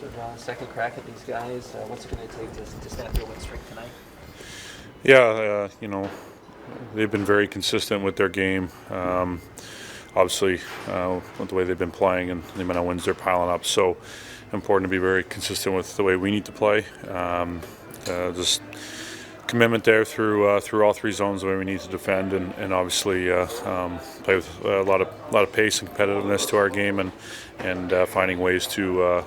sort of second crack at these guys. What's it going to take to snap your win streak tonight? Yeah, they've been very consistent with their game. Obviously, with the way they've been playing and the amount of wins they're piling up, so important to be very consistent with the way we need to play. Just commitment there through all three zones the way we need to defend, and obviously play with a lot of pace and competitiveness to our game, and finding ways to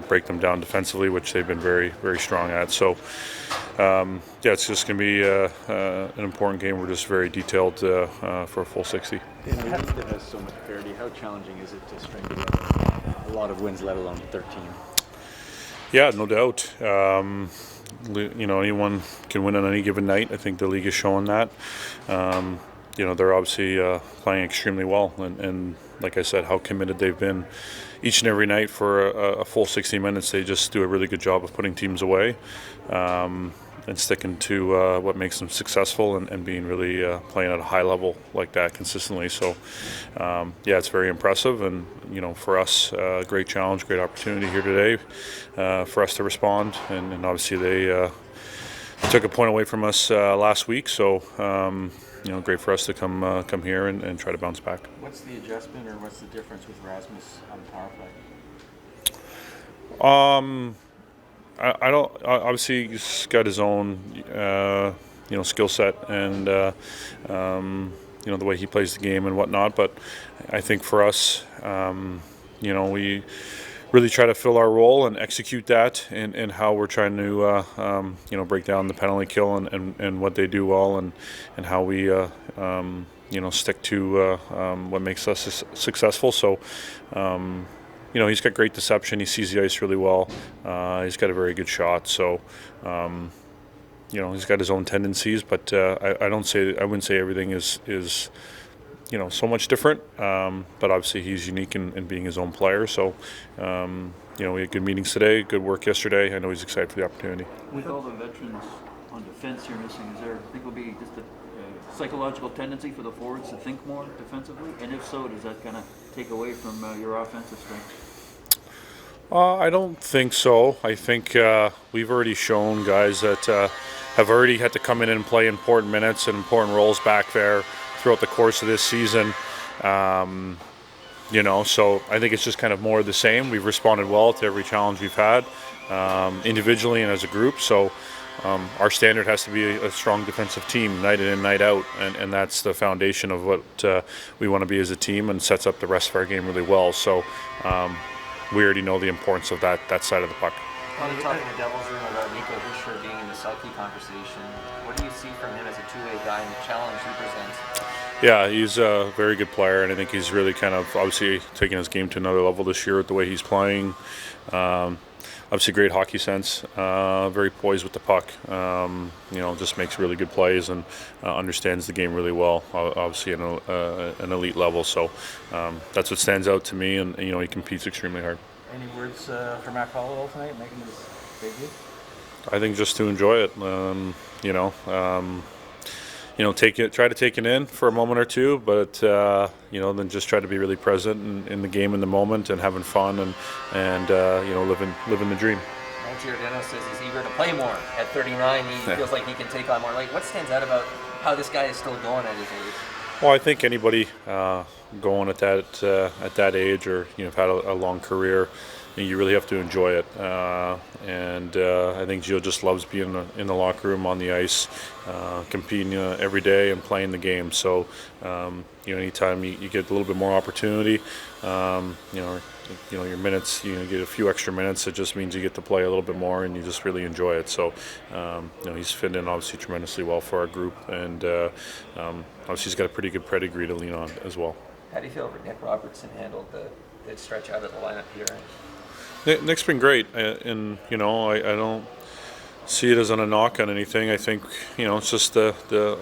break them down defensively, which they've been very, very strong at. So it's just going to be an important game. We're just very detailed for a full 60. In a league that has so much parity, how challenging is it to string together a lot of wins, let alone 13? Yeah, no doubt. Anyone can win on any given night. I think the league is showing that. They're obviously playing extremely well, and like I said, how committed they've been each and every night for a full 60 minutes. They just do a really good job of putting teams away and sticking to what makes them successful, and being really playing at a high level like that consistently. So, it's very impressive, and for us, great challenge, great opportunity here today for us to respond. And obviously they took a point away from us last week, so great for us to come here and try to bounce back. What's the adjustment, or what's the difference with Rasmus on the power play? I don't. Obviously, he's got his own, skill set and the way he plays the game and whatnot. But I think for us, we really try to fill our role and execute that, and how we're trying to, break down the penalty kill and what they do well, and how we, stick to what makes us successful. So. He's got great deception. He sees the ice really well. He's got a very good shot. So, he's got his own tendencies, but I wouldn't say everything is so much different. But obviously he's unique in being his own player. So, we had good meetings today, good work yesterday. I know he's excited for the opportunity. With all the veterans on defense you're missing, think will be just a psychological tendency for the forwards to think more defensively? And if so, does that kind of take away from your offensive strength? I don't think so. I think we've already shown guys that have already had to come in and play important minutes and important roles back there throughout the course of this season. So I think it's just kind of more of the same. We've responded well to every challenge we've had, individually and as a group. So our standard has to be a strong defensive team, night in and night out, and that's the foundation of what we want to be as a team, and sets up the rest of our game really well. So we already know the importance of that side of the puck. A lot of talk in the Devils room about Nico Hischier being in the Selke conversation. What do you see from him as a two-way guy and the challenge he presents? Yeah, he's a very good player, and I think he's really kind of obviously taking his game to another level this year with the way he's playing. Obviously, great hockey sense, very poised with the puck. Just makes really good plays and understands the game really well. Obviously, an elite level. So that's what stands out to me, and he competes extremely hard. Any words for Matt Hollowell tonight, making his debut? I think just to enjoy it. Try to take it in for a moment or two, but then just try to be really present in the game, in the moment, and having fun, and living the dream. Giordano says he's eager to play more. At 39, he feels like he can take on more. Like, what stands out about how this guy is still going at his age? Well, I think anybody going at that age, or have had a long career, you really have to enjoy it. And I think Gio just loves being in the locker room, on the ice, competing every day and playing the game. So, anytime you get a little bit more opportunity, your minutes, you get a few extra minutes, it just means you get to play a little bit more, and you just really enjoy it. So, he's fit in obviously tremendously well for our group, and obviously he's got a pretty good pedigree to lean on as well. How do you feel Nick Robertson handled the stretch out of the lineup here? Nick's been great, and I don't see it as a knock on anything. I think it's just the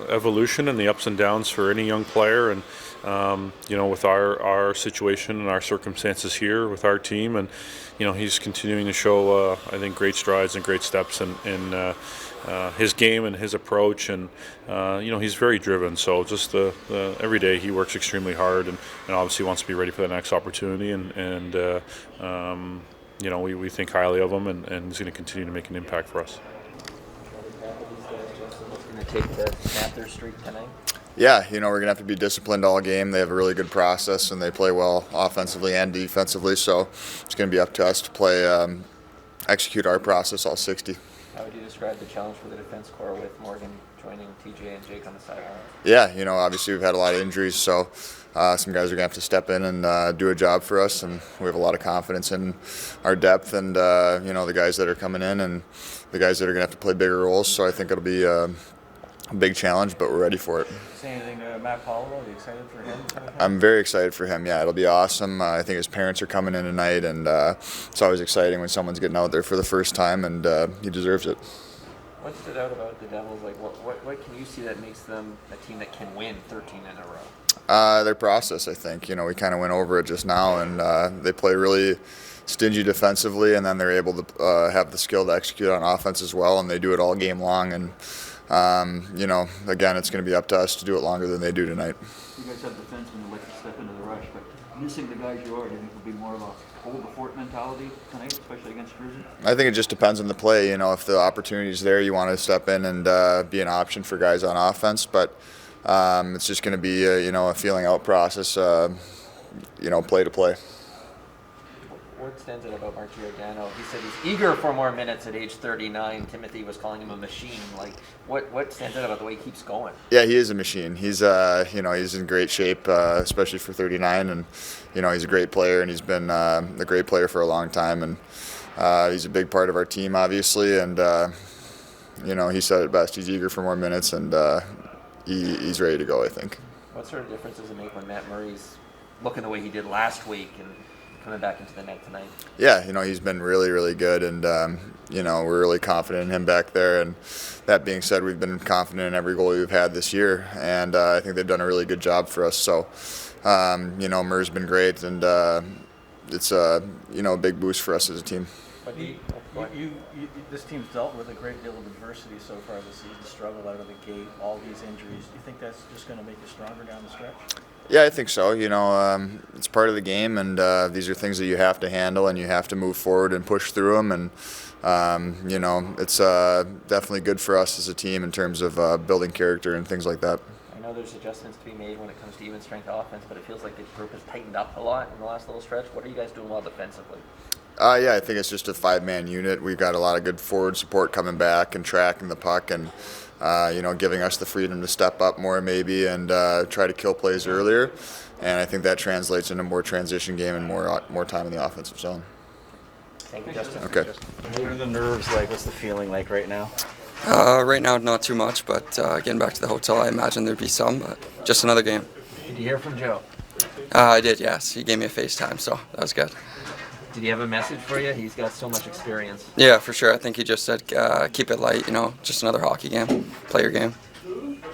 evolution and the ups and downs for any young player, and with our situation and our circumstances here with our team, and he's continuing to show I think great strides and great steps in his game and his approach, and he's very driven. So just every day he works extremely hard, and obviously wants to be ready for the next opportunity, and we think highly of him, and he's going to continue to make an impact for us. Going to take the snap their streak tonight. Yeah, we're going to have to be disciplined all game. They have a really good process, and they play well offensively and defensively, so it's going to be up to us to play, execute our process all 60. How would you describe the challenge for the defense core with Morgan joining TJ and Jake on the sideline? Yeah, obviously we've had a lot of injuries, so some guys are going to have to step in and do a job for us, and we have a lot of confidence in our depth and, the guys that are coming in and the guys that are going to have to play bigger roles, so I think it'll be a big challenge, but we're ready for it. Say anything to Matt Hollowell? Are you excited for him? I'm very excited for him. Yeah, it'll be awesome. I think his parents are coming in tonight, and it's always exciting when someone's getting out there for the first time, and he deserves it. What stood out about the Devils? Like, what can you see that makes them a team that can win 13 in a row? Their process, I think. We kind of went over it just now, and they play really stingy defensively, and then they're able to have the skill to execute on offense as well, and they do it all game long. And again, it's going to be up to us to do it longer than they do tonight. You guys have defensemen that like to step into the rush, but missing the guys you are, do you think will be more of a hold the fort mentality tonight, especially against Cruising? I think it just depends on the play. If the opportunity is there, you want to step in and be an option for guys on offense. But it's just going to be a feeling out process, play to play. What stands out about Mark Giordano? He said he's eager for more minutes at age 39. Timothy was calling him a machine. Like, what stands out about the way he keeps going? Yeah, he is a machine. He's he's in great shape, especially for 39, and he's a great player, and he's been a great player for a long time, and he's a big part of our team, obviously, and he said it best. He's eager for more minutes, and he's ready to go, I think. What sort of difference does it make when Matt Murray's looking the way he did last week and coming back into the net tonight? Yeah, he's been really, really good, and we're really confident in him back there. And that being said, we've been confident in every goal we've had this year, and I think they've done a really good job for us. So, Murray's been great, and it's a big boost for us as a team. This team's dealt with a great deal of adversity so far this season, struggled out of the gate, all these injuries. Do you think that's just going to make you stronger down the stretch? Yeah, I think so. It's part of the game, and these are things that you have to handle, and you have to move forward and push through them. And it's definitely good for us as a team in terms of building character and things like that. I know there's adjustments to be made when it comes to even strength offense, but it feels like the group has tightened up a lot in the last little stretch. What are you guys doing well defensively? Yeah, I think it's just a five-man unit. We've got a lot of good forward support coming back and tracking the puck, and giving us the freedom to step up more maybe and try to kill plays earlier. And I think that translates into more transition game and more time in the offensive zone. Thank you, Justin. Okay. What are the nerves like? What's the feeling like right now? Right now, not too much, but getting back to the hotel, I imagine there'd be some, but just another game. Did you hear from Joe? I did, yes. He gave me a FaceTime, so that was good. Did he have a message for you? He's got so much experience. Yeah, for sure. I think he just said keep it light, just another hockey game, play your game.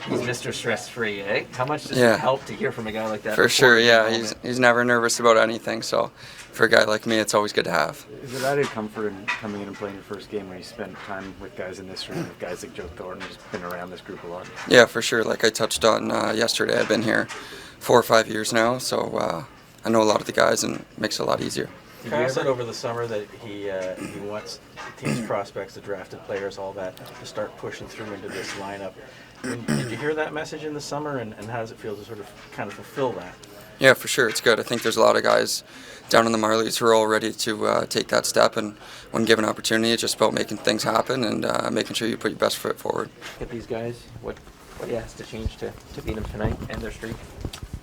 He's Mr. Stress-Free, eh? How much does it help to hear from a guy like that? For sure, yeah. He's never nervous about anything, so for a guy like me, it's always good to have. Is it added comfort in coming in and playing your first game when you spend time with guys in this room, with guys like Joe Thornton, who's been around this group a lot? Yeah, for sure. Like I touched on yesterday, I've been here 4 or 5 years now, so I know a lot of the guys, and it makes it a lot easier. Kyle said over the summer that he wants the team's prospects, the drafted players, all that, to start pushing through into this lineup. Did you hear that message in the summer, and how does it feel to sort of kind of fulfill that? Yeah, for sure. It's good. I think there's a lot of guys down in the Marlies who are all ready to take that step, and when given opportunity, it's just about making things happen and making sure you put your best foot forward. Get these guys, what has to change to beat them tonight and their streak?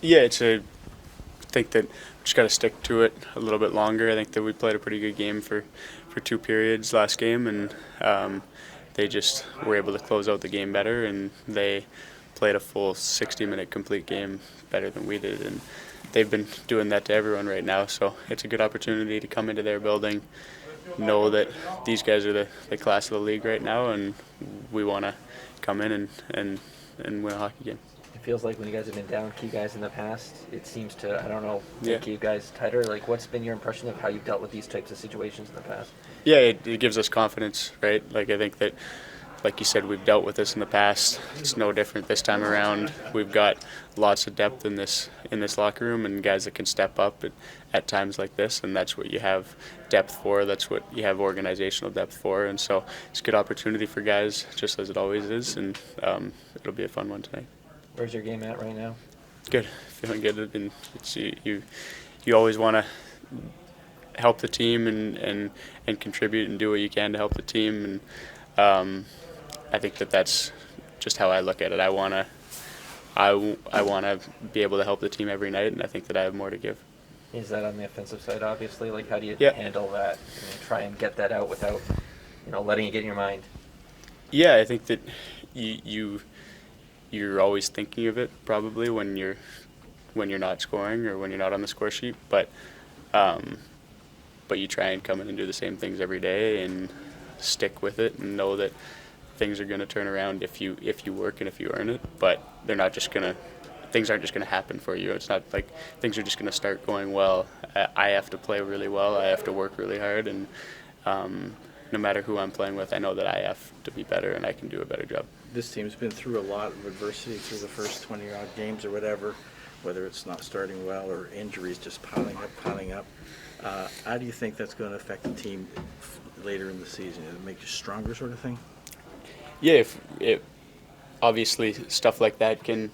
Yeah, I think that we just got to stick to it a little bit longer. I think that we played a pretty good game for 2 periods last game, and they just were able to close out the game better, and they played a full 60-minute complete game better than we did, and they've been doing that to everyone right now, so it's a good opportunity to come into their building, know that these guys are the class of the league right now, and we want to come in and win a hockey game. It feels like when you guys have been down key guys in the past, it seems to, I don't know, Yeah. make you guys tighter. Like, what's been your impression of how you've dealt with these types of situations in the past? Yeah, it gives us confidence, right? Like, I think that like you said, we've dealt with this in the past. It's no different this time around. We've got lots of depth in this locker room, and guys that can step up at times like this, and that's what you have depth for. That's what you have organizational depth for, and so it's a good opportunity for guys, just as it always is, and it'll be a fun one tonight. Where's your game at right now? Good, feeling good, and it's, you always want to help the team and contribute and do what you can to help the team, and I think that's just how I look at it. I want to be able to help the team every night, and I think that I have more to give. Is that on the offensive side, obviously? Like, how do you Yeah. handle that? Try and get that out without, letting it get in your mind. Yeah, I think that you're always thinking of it probably when you're not scoring or when you're not on the score sheet, but you try and come in and do the same things every day and stick with it and know that things are going to turn around if you work and if you earn it, but things aren't just going to happen for you. It's not like things are just going to start going well. I have to play really well. I have to work really hard, and no matter who I'm playing with, I know that I have to be better and I can do a better job. This team's been through a lot of adversity through the first 20-odd games or whatever, whether it's not starting well or injuries just piling up. How do you think that's going to affect the team later in the season? Does it make you stronger, sort of thing? Yeah, obviously stuff like that can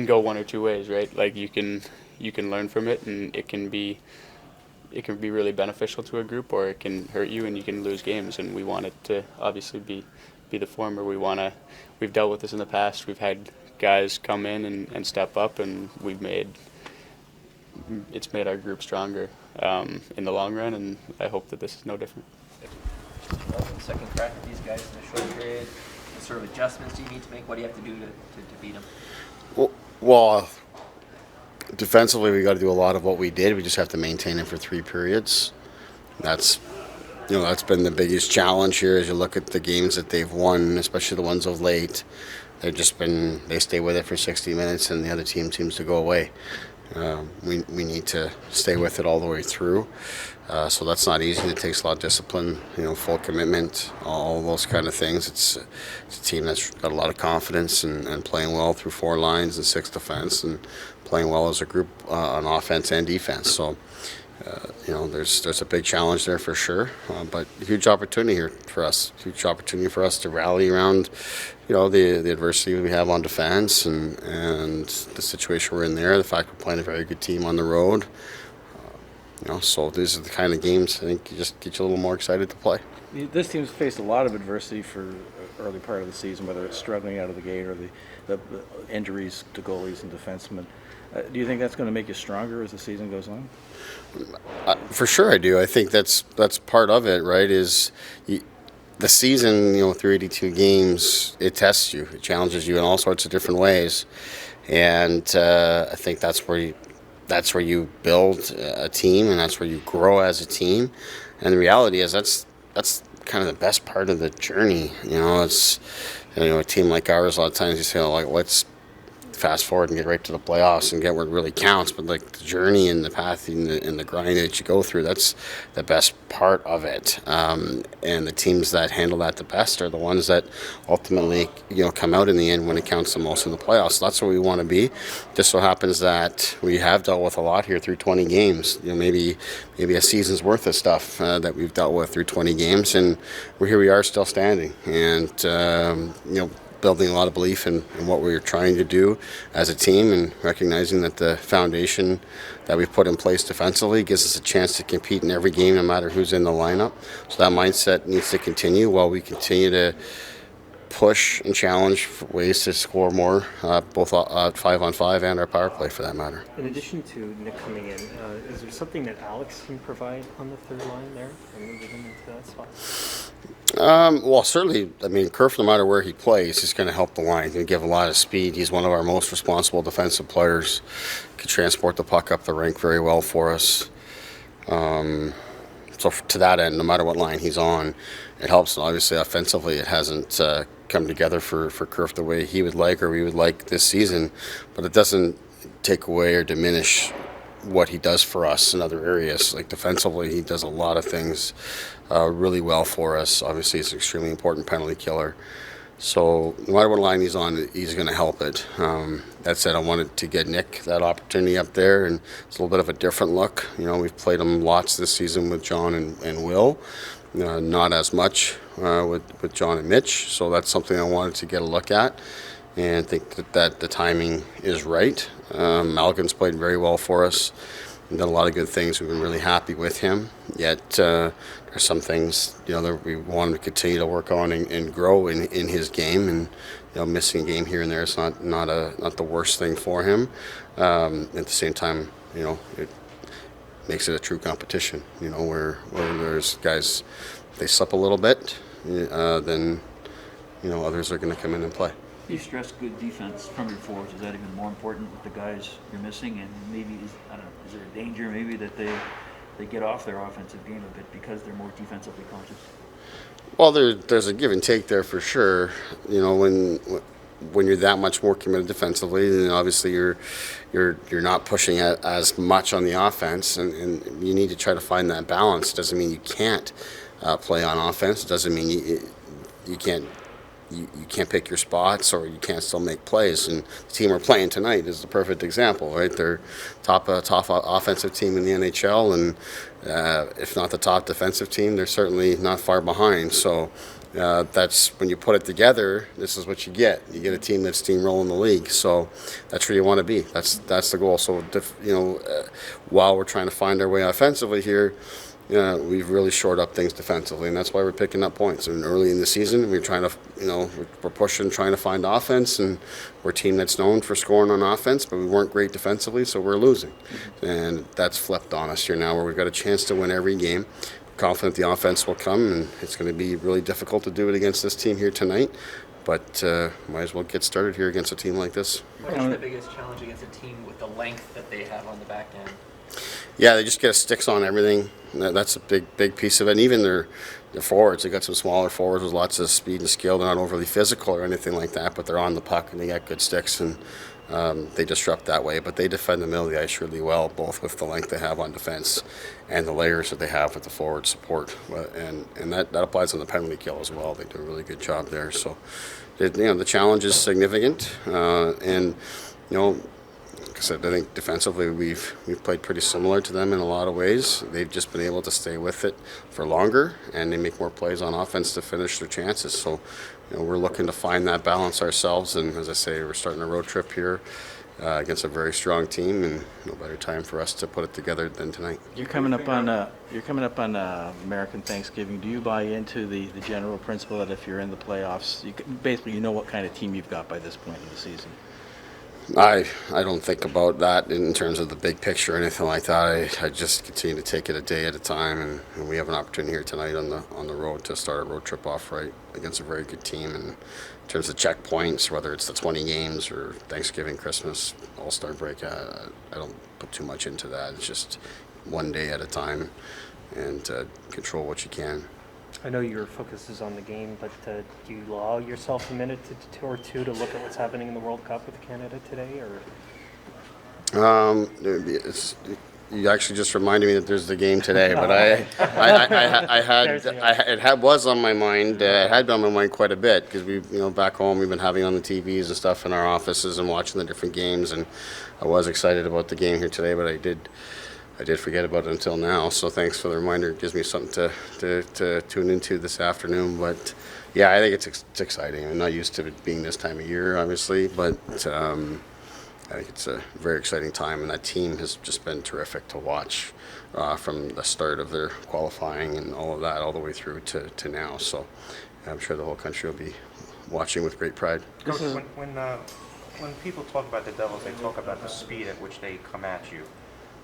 go one or two ways, right? Like you can learn from it, and it can be really beneficial to a group, or it can hurt you and you can lose games. And we want it to obviously be the former. We've dealt with this in the past. We've had guys come in and step up, and it's made our group stronger in the long run, and I hope that this is no different. Well, second crack at these guys in a short period. What sort of adjustments do you need to make? What do you have to do to beat them? Well, defensively, we got to do a lot of what we did. We just have to maintain it for 3 periods. That's been the biggest challenge here as you look at the games that they've won, especially the ones of late. They stay with it for 60 minutes, and the other team seems to go away. We need to stay with it all the way through. So that's not easy. It takes a lot of discipline, full commitment, all those kind of things. It's a team that's got a lot of confidence and playing well through 4 lines and 6 defense, and playing well as a group on offense and defense. So, there's a big challenge there for sure, but a huge opportunity here for us. Huge opportunity for us to rally around, the adversity we have on defense and the situation we're in there. The fact we're playing a very good team on the road. So these are the kind of games I think you just get you a little more excited to play. This team's faced a lot of adversity for the early part of the season, whether it's struggling out of the gate or the injuries to goalies and defensemen. Do you think that's going to make you stronger as the season goes on? For sure I do. I think that's part of it, right, is the season, 382 games, it tests you. It challenges you in all sorts of different ways. And I think that's where you build a team, and that's where you grow as a team. And the reality is that's kind of the best part of the journey. It's a team like ours, a lot of times you say, let's fast forward and get right to the playoffs and get where it really counts. But like the journey and the path and the grind that you go through, that's the best part of it. And the teams that handle that the best are the ones that ultimately, come out in the end when it counts the most in the playoffs. So that's where we want to be. Just so happens that we have dealt with a lot here through 20 games. Maybe a season's worth of stuff that we've dealt with through 20 games, and we are still standing. And building a lot of belief in what we're trying to do as a team, and recognizing that the foundation that we've put in place defensively gives us a chance to compete in every game no matter who's in the lineup. So that mindset needs to continue while we continue to push and challenge for ways to score more, both 5-on-5 and our power play for that matter. In addition to Nick coming in, is there something that Alex can provide on the third line there and moving him into that spot? Well, certainly, Kerfoot, no matter where he plays, he's going to help the line. He's going to give a lot of speed. He's one of our most responsible defensive players. Can transport the puck up the rink very well for us. So to that end, no matter what line he's on, it helps. And obviously, offensively, it hasn't come together for Kerf the way he would like or we would like this season. But it doesn't take away or diminish what he does for us in other areas. Like defensively, he does a lot of things really well for us. Obviously, he's an extremely important penalty killer. So no matter what line he's on, he's going to help it. That said, I wanted to get Nick that opportunity up there, and it's a little bit of a different look. You know, we've played him lots this season with John and Will. Not as much with John and Mitch, so that's something I wanted to get a look at, and I think that the timing is right. Malkin's played very well for us and done a lot of good things. We've been really happy with him, yet there's some things, you know, that we want him to continue to work on and grow in his game, and you know, missing a game here and there is not the worst thing for him. At the same time, you know, it makes it a true competition, you know, where there's guys, they slip a little bit, then, you know, others are going to come in and play. You stress good defense from your forwards. Is that even more important with the guys you're missing? And maybe, is there a danger maybe that they get off their offensive game a bit because they're more defensively conscious? Well, there's a give and take there for sure. You know, when you're that much more committed defensively, then obviously you're not pushing as much on the offense, and you need to try to find that balance. It doesn't mean you can't play on offense. It doesn't mean you can't pick your spots, or you can't still make plays. And the team we're playing tonight is the perfect example, right? They're top offensive team in the NHL, and if not the top defensive team, they're certainly not far behind. So that's when you put it together. This is what you get. You get a team that's steamrolling the league. So that's where you want to be. That's the goal. So you know, while we're trying to find our way offensively here, we've really shored up things defensively, and that's why we're picking up points. And early in the season, we're trying to, you know, we're pushing, trying to find offense, and we're a team that's known for scoring on offense, but we weren't great defensively, so we're losing. And that's flipped on us here now, where we've got a chance to win every game. Confident the offense will come, and it's going to be really difficult to do it against this team here tonight. But might as well get started here against a team like this. What is the biggest challenge against a team with the length that they have on the back end? Yeah, they just get sticks on everything. That's a big piece of it. And even their forwards, they got some smaller forwards with lots of speed and skill. They're not overly physical or anything like that, but they're on the puck and they got good sticks, and they disrupt that way. But they defend the middle of the ice really well, both with the length they have on defense and the layers that they have with the forward support. And that applies on the penalty kill as well. They do a really good job there. So, you know, the challenge is significant, and you know, like I said, I think defensively we've played pretty similar to them in a lot of ways. They've just been able to stay with it for longer, and they make more plays on offense to finish their chances. So, you know, we're looking to find that balance ourselves. And as I say, we're starting a road trip here against a very strong team, and no better time for us to put it together than tonight. You're coming up on American Thanksgiving. Do you buy into the general principle that if you're in the playoffs, basically you know what kind of team you've got by this point in the season? I don't think about that in terms of the big picture or anything like that. I just continue to take it a day at a time, and we have an opportunity here tonight on the road to start a road trip off right against a very good team. And in terms of checkpoints, whether it's the 20 games or Thanksgiving, Christmas, All-Star break, I don't put too much into that. It's just one day at a time, and control what you can. I know your focus is on the game, but do you allow yourself a minute or two to look at what's happening in the World Cup with Canada today, or? You actually just reminded me that there's the game today, but it was on my mind. It had been on my mind quite a bit because back home we've been having on the TVs and stuff in our offices and watching the different games, and I was excited about the game here today, but I did forget about it until now, so thanks for the reminder. It gives me something to tune into this afternoon. But yeah, I think it's exciting. I'm not used to it being this time of year, obviously, but I think it's a very exciting time, and that team has just been terrific to watch from the start of their qualifying and all of that, all the way through to now. So I'm sure the whole country will be watching with great pride. Coach, when people talk about the Devils, they talk about the speed at which they come at you.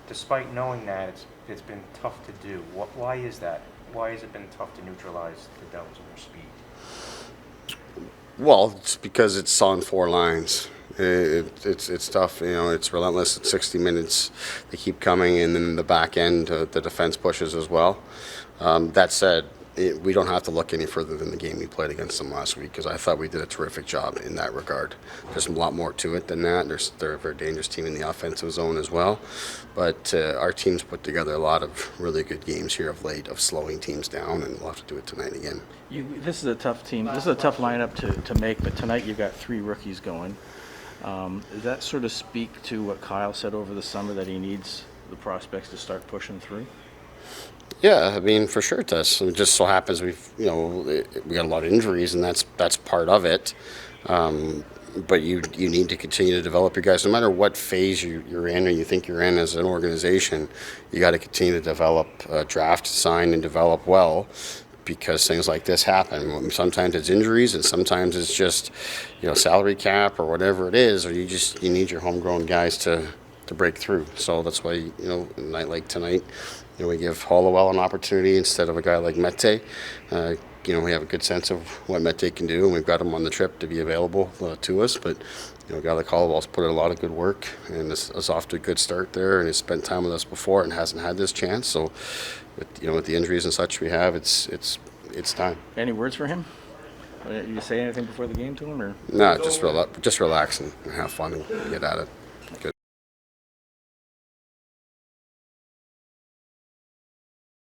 Despite knowing that, it's been tough to do. Why is that? Why has it been tough to neutralize the Devils and their speed? Well, it's because it's on four lines. It's tough. It's relentless. It's 60 minutes. They keep coming, and then the back end, the defense pushes as well. That said, we don't have to look any further than the game we played against them last week, because I thought we did a terrific job in that regard. There's a lot more to it than that. They're a very dangerous team in the offensive zone as well. But our team's put together a lot of really good games here of late of slowing teams down, and we'll have to do it tonight again. This is a tough team. This is a tough lineup to make, but tonight you've got 3 rookies going. Does that sort of speak to what Kyle said over the summer, that he needs the prospects to start pushing through? Yeah, I mean, for sure it does. It just so happens we got a lot of injuries, and that's part of it. But you need to continue to develop your guys. No matter what phase you're in or you think you're in as an organization, you got to continue to develop, draft, sign, and develop well, because things like this happen. Sometimes it's injuries, and sometimes it's just, salary cap or whatever it is, or you need your homegrown guys to break through. So that's why, a night like tonight, we give Hollowell an opportunity instead of a guy like Mete. We have a good sense of what Mete can do, and we've got him on the trip to be available to us. But a guy like Hollowell's put in a lot of good work, and is off to a good start there, and has spent time with us before and hasn't had this chance. So, with the injuries and such we have, it's time. Any words for him? You say anything before the game to him, or? No, just relax and have fun and get at it.